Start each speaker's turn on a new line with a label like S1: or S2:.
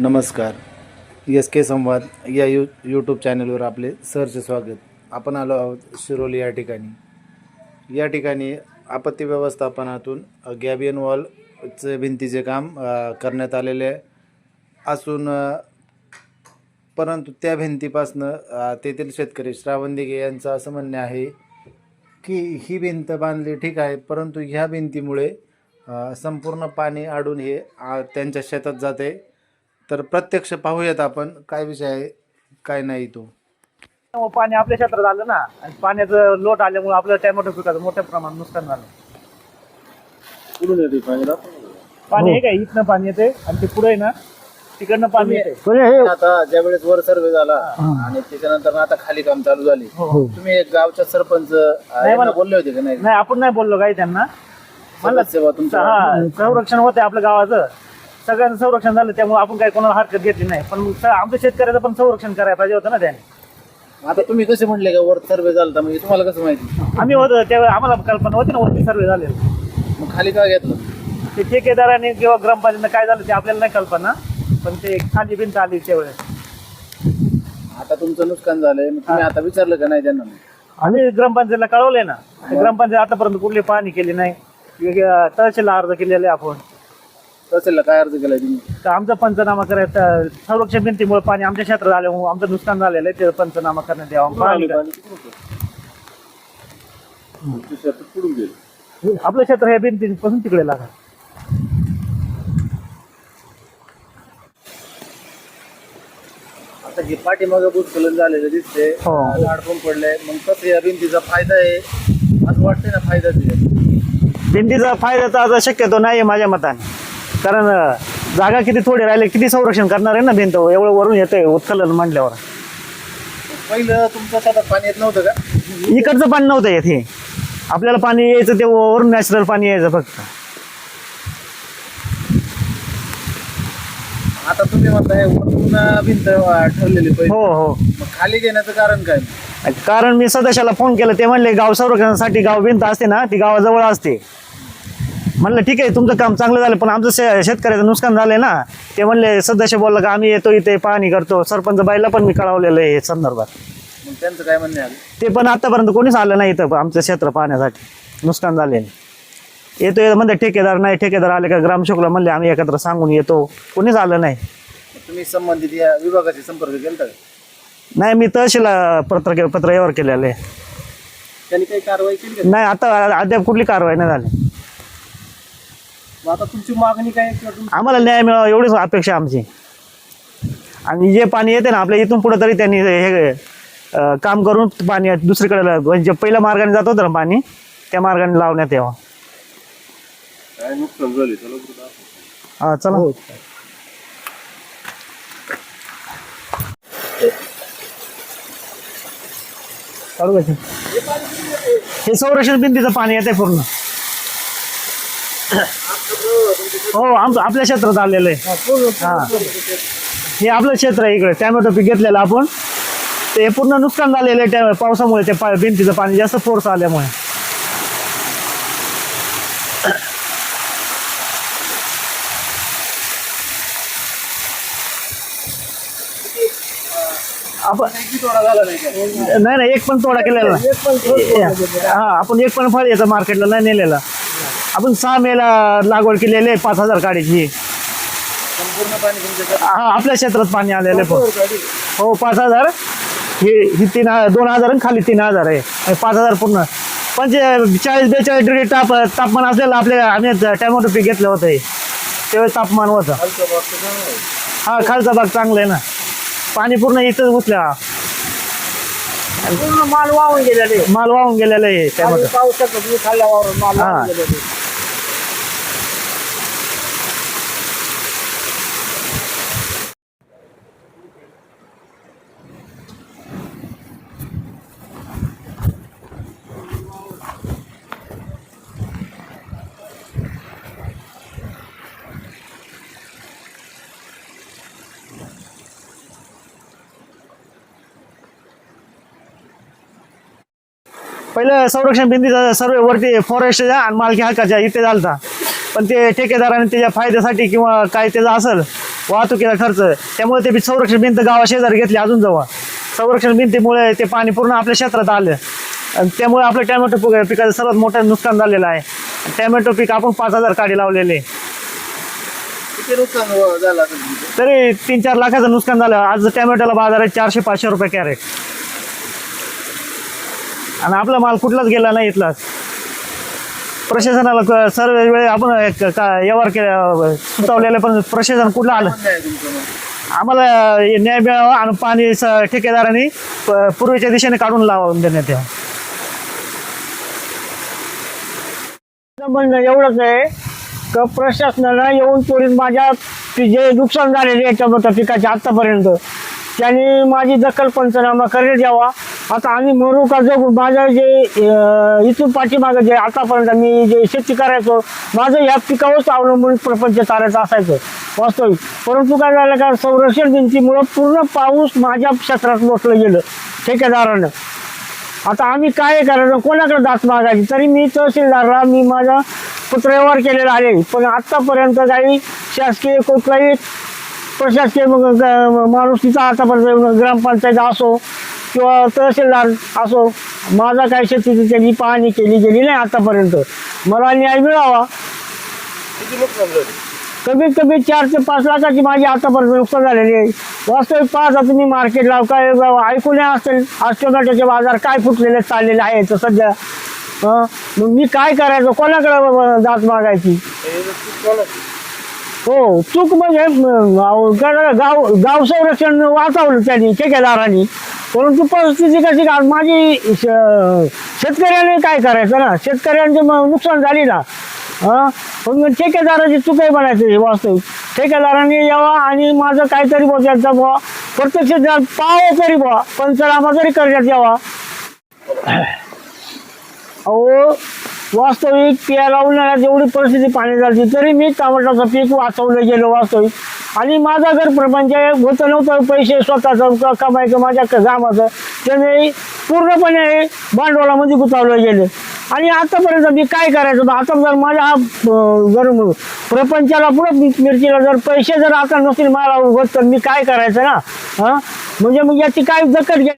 S1: नमस्कार. SK संवाद या यूट्यूब चॅनलवर आपले सहर्ष स्वागत. आपण आलो आहोत शिरोली या ठिकाणी. या ठिकाणी आपत्ती व्यवस्थापनातून गॅबियन वॉलचे भिंतीचे काम करण्यात आलेले असून परंतु त्या भिंतीपासनं तेथील शेतकरी श्रावण दिघे यांचं असं म्हणणे आहे की ही भिंत बांधली ठीक आहे, परंतु ह्या भिंतीमुळे संपूर्ण पाणी अडून हे त्यांच्या शेतात जाते. तर प्रत्यक्ष पाहूयात आपण काय विषय आहे काय नाही तो.
S2: पाणी आपल्या क्षेत्रात आलं ना, आणि पाण्याचं लोट आल्यामुळे आपल्या टोमॅटो पिकाचं मोठ्या प्रमाणात नुकसान झालं.
S3: कुठून येते पाणी
S2: पाणी आहे का इथनं पाणी येते आणि ते पुढे ना तिकडनं पाणी येते.
S3: आता ज्या वेळेस वर सर्वे झाला आणि त्याच्यानंतर आता खाली काम चालू झाले, तुम्ही एक गावच्या सरपंच यांना बोलले होते का?
S2: नाही, आपण नाही बोललो काही त्यांना. म्हणलं
S3: सेवा तुमच्या
S2: हा संरक्षण होते आपल्या गावाचं, सगळ्यांचं संरक्षण झालं, त्यामुळे आपण काही कोणाला हरकत घेतली नाही. पण आमच्या शेतकऱ्याचं पण संरक्षण करायला पाहिजे होतं ना त्याने.
S3: आता तुम्ही कसे म्हणले का वर सर्वे झाला, म्हणजे तुम्हाला कसं माहिती?
S2: आम्ही होतो त्यावेळी आम्हाला कल्पना होती ना वरती सर्वे झाले.
S3: मग खाली का घेतलं?
S2: ते ठेकेदाराने किंवा ग्रामपंचायतीनं काय झालं ते आपल्याला नाही कल्पना, पण ते खाली भिंत आली त्यावेळेस.
S3: आता तुमचं नुकसान झालंय, मग तुम्ही आता विचारलं का नाही त्यांना?
S2: आम्ही ग्रामपंचायतीला कळवलंय ना. ग्रामपंचायत आतापर्यंत कुठली पाहणी केली नाही. तहसीलला अर्ज केलेले आपण.
S3: तहसीलला काय अर्ज केलाय तुम्ही?
S2: तर आमचा पंचनामा करायचा, संरक्षण भिंतीमुळे पाणी आमच्या क्षेत्रात आल्यामुळे आमचं नुकसान झालेलं आहे, ते पंचनामा करण्यात यावं. आपलं क्षेत्र हे भिंतीपासून तिकडे लागा.
S3: आता हे पाठीमागं भूस्खलन झालेलं दिसते, अडकून पडलंय. मग कसं या भिंतीचा फायदा आहे असं वाटतंय ना? फायदा
S2: भिंतीचा फायदा तर आता शक्यतो नाही माझ्या मताने, कारण जागा किती थोडी राहिले, किती संरक्षण करणार आहे ना भिंत. एवढं वरून येतंय उत्खनन म्हटल्यावर.
S3: पहिलं तुमच्या शेतात पाणी येत नव्हतं का?
S2: इकडचं पाणी नव्हतं येत. हे आपल्याला पाणी यायचं ते वरून नॅचरल पाणी यायचं फक्त.
S3: आता तुम्ही म्हणताय वरून भिंत ठरलेली पहिली.
S2: हो हो.
S3: मग खाली घेण्याचं कारण काय?
S2: कारण मी सदस्याला फोन केला, ते म्हणले गाव संरक्षणासाठी गाव भिंत असते ना ती गावाजवळ असते. म्हणलं ठीक आहे, तुमचं काम चांगलं झालं, पण आमचं शेतकऱ्याचं नुकसान झालंय ना. ते म्हणले सदस्य बोलला का आम्ही येतो इथे पाहणी करतो. सरपंच बाईला पण मी कळवलेलं आहे संदर्भात.
S3: मग त्यांचं काय म्हणणे आलं?
S2: ते पण आतापर्यंत कोणीच आलं नाही इथं आमचं क्षेत्र पाहण्यासाठी नुकसान झाले. येतो म्हणजे ठेकेदार नाही, ठेकेदार आले का ग्रामसेवकला म्हणले आम्ही एकत्र सांगून येतो, कोणीच आलं नाही.
S3: तुम्ही संबंधित या विभागाशी संपर्क केला का?
S2: नाही, मी तहसीलला पत्र यावर केलेलं आहे.
S3: त्यांनी काही कारवाई केली का?
S2: नाही, आता अद्याप कुठली कारवाई नाही झाली.
S3: मग आता तुमची मागणी काय आहे?
S2: आम्हाला न्याय मिळावा एवढीच अपेक्षा आमची. आणि जे पाणी येते ना आपल्या इथून पुढे तरी त्यांनी हे काम करून पाणी दुसरीकडे म्हणजे पहिल्या मार्गाने जात होतं ना पाणी, त्या मार्गाने लावण्यात यावं.
S3: काय नुकसान झाले?
S2: हा चला. हे संरक्षण भिंतीचं पाणी येते पूर्ण. हो, आपल्या क्षेत्रात आलेलं आहे. हा, हे आपलं क्षेत्र आहे. इकडे टोमॅटो पीक घेतलेलं आपण, ते पूर्ण नुकसान झालेलं आहे पावसामुळे. ते भिंतीचं पाणी जास्त फोर्स आल्यामुळे. आपण नाही नाही, एक पण तोडा केलेला नाही. हा, आपण एक पण फळ याचं मार्केटला नाही नेलेला. आपण 6 मेला लागवड केलेली आहे 5000 काडीची. हा, आपल्या क्षेत्रात पाणी आलेलं आहे. हो, 5000. ही 2000 आणि खाली 3000 आहे. 5000 पूर्ण 40-42 डिग्री तापमान असलेलं आपल्या आम्ही टोमॅटो पीक घेतलं होतं. तेव्हा तापमान होतं. हा, खालचा भाग चांगला आहे ना. पाणी पूर्ण इथं घुसल्या. माल वाहून गेलेलं आहे टोमॅटो. हा, पहिलं संरक्षण भिंतीचा सर्वे वरती फॉरेस्टच्या आणि मालकी हक्काच्या इथे झालता, पण ते ठेकेदाराने त्याच्या फायद्यासाठी किंवा काय त्याचं असेल वाहतुकीचा खर्च, त्यामुळे ते संरक्षण भिंत गावाशेजारी घेतली अजून जवळ. संरक्षण भिंतीमुळे ते पाणी पूर्ण आपल्या क्षेत्रात आलं आणि त्यामुळे आपलं टॅमॅटो पिकाचं सर्वात मोठं नुकसान झालेलं आहे. टॅमॅटो पीक आपण 5,000 काडी लावलेले,
S3: किती नुकसान झालं असेल तुमचं?
S2: तरी 3-4 लाखाचं नुकसान झालं. आज टॅमॅटोला बाजार आहे 400-500 रुपये कॅरेट आणि आपला माल कुठलाच गेला नाही इथलाच. प्रशासनाला सर्व वेळ आपण व्यवहार केला सुचवलेलं, पण प्रशासन कुठलं आलं.
S3: काय आहे तुमचं मग?
S2: आम्हाला न्याय मिळावा आणि पाणी ठेकेदारांनी पूर्वेच्या दिशेने काढून लावून देण्यात यावं.
S4: म्हणणं एवढंच आहे का प्रशासनानं येऊन त्वरित माझ्या जे नुकसान झालेले आहे टोमॅटो पिकाचे आत्तापर्यंत त्यांनी माझी दखल पंचनामा करण्यात यावा. आता आम्ही मरू का जगू, माझं जे इथून पाठीमागं जे आतापर्यंत मी जे शेती करायचो, माझं ह्या पिकावरच अवलंबून प्रपंच चालायचं असायचं वास्तविक. परंतु काय झालं का संरक्षण भिंतीमुळं पूर्ण पाऊस माझ्या क्षेत्रात लोटलं गेलं ठेकेदारानं. आता आम्ही काय करायचं, कोणाकडे दात मागायची. तरी मी तहसीलदारला मी माझा पत्रव्यवहार केलेला आहे, पण आत्तापर्यंत काही शासकीय कुठलाही प्रशासकीय माणूस तिथं आतापर्यंत ग्रामपंचायत असो किंवा तहसीलदार असो, माझा काही शेतीची त्यांनी पाहणी केली गेली नाही आतापर्यंत. मला न्याय मिळावा.
S3: किती नुकसान झालं?
S4: कमीत कमी 4 ते 5 लाखाची माझी आतापर्यंत नुकसान झालेली आहे. वास्तविक पाहता तुम्ही मार्केटला काय ऐकून असेल, आज टोमॅटोचे बाजार काय फुटलेले चाललेले आहेत सध्या. मग मी काय करायचं, कोणाकडे दात मागायची.
S3: हे चूक कोणाची?
S4: हो, चूक म्हणजे गाव संरक्षण वाचवलं त्यांनी ठेकेदारांनी, परंतु परिस्थिती कशी का माझी शेतकऱ्याने काय करायचं ना, शेतकऱ्यांची नुकसान झाली ना. पण ठेकेदाराची चूक आहे म्हणायचं. वास्तविक ठेकेदारांनी यावा आणि माझं काहीतरी त्यांचा बुवा प्रत्यक्ष पाहावं तरी बुवा पंचनामा तरी करण्यात यावा. अहो वास्तविक प्यायला उन्हाळ्यात एवढी परिस्थिती पाणी झाली तरी मी टमाट्याचं पीक वाचवलं गेलं वास्तविक. आणि माझा घर प्रपंच होतं नव्हतं, पैसे स्वतःचं कमायचं माझ्या कामाचं त्याने पूर्णपणे भांडवलामध्ये गुंतवलं गेलं. आणि आतापर्यंत मी काय करायचं, आता जर माझ्या हा जर प्रपंचाला पुढं मिरचीला जर पैसे जर आता नसतील मला होत तर मी काय करायचं ना. म्हणजे मग याची काय दखल घ्या.